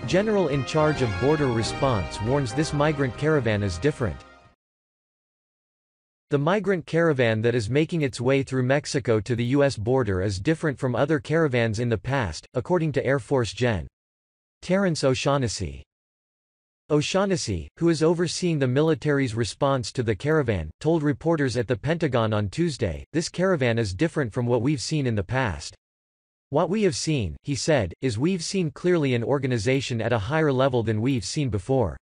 General in charge of border response warns this migrant caravan is different. The migrant caravan that is making its way through Mexico to the U.S. border is different from other caravans in the past, according to Air Force Gen. Terrence O'Shaughnessy. O'Shaughnessy, who is overseeing the military's response to the caravan, told reporters at the Pentagon on Tuesday, "This caravan is different from what we've seen in the past. What we have seen," he said, "is we've seen clearly an organization at a higher level than we've seen before."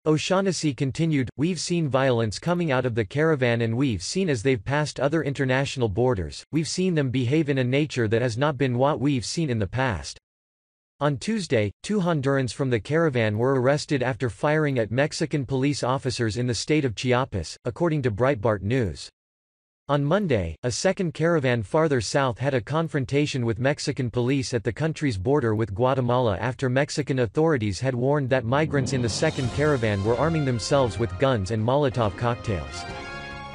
O'Shaughnessy continued, "We've seen violence coming out of the caravan and we've seen as they've passed other international borders, we've seen them behave in a nature that has not been what we've seen in the past." On Tuesday, 2 Hondurans from the caravan were arrested after firing at Mexican police officers in the state of Chiapas, according to Breitbart News. On Monday, a second caravan farther south had a confrontation with Mexican police at the country's border with Guatemala after Mexican authorities had warned that migrants in the second caravan were arming themselves with guns and Molotov cocktails.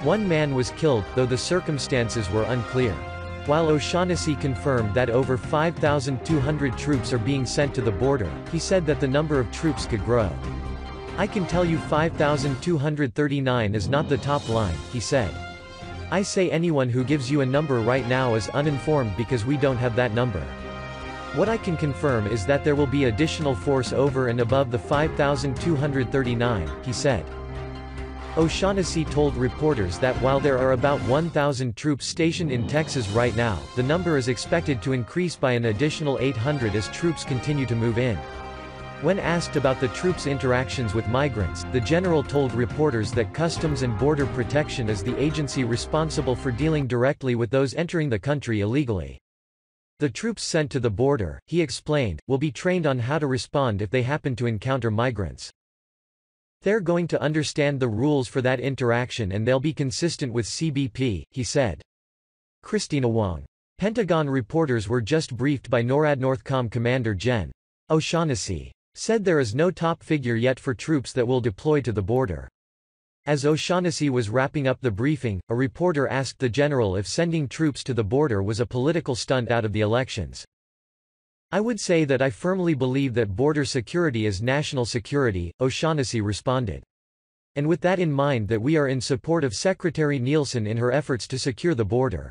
One man was killed, though the circumstances were unclear. While O'Shaughnessy confirmed that over 5,200 troops are being sent to the border, he said that the number of troops could grow. "I can tell you 5,239 is not the top line," he said. "I say anyone who gives you a number right now is uninformed because we don't have that number. What I can confirm is that there will be additional force over and above the 5,239, he said. O'Shaughnessy told reporters that while there are about 1,000 troops stationed in Texas right now, the number is expected to increase by an additional 800 as troops continue to move in. When asked about the troops' interactions with migrants, the general told reporters that Customs and Border Protection is the agency responsible for dealing directly with those entering the country illegally. The troops sent to the border, he explained, will be trained on how to respond if they happen to encounter migrants. "They're going to understand the rules for that interaction and they'll be consistent with CBP," he said. Christina Wong. Pentagon reporters were just briefed by NORAD Northcom Commander Gen. O'Shaughnessy said there is no top figure yet for troops that will deploy to the border. As O'Shaughnessy was wrapping up the briefing, a reporter asked the general if sending troops to the border was a political stunt out of the elections. "I would say that I firmly believe that border security is national security," O'Shaughnessy responded. "And with that in mind that we are in support of Secretary Nielsen in her efforts to secure the border."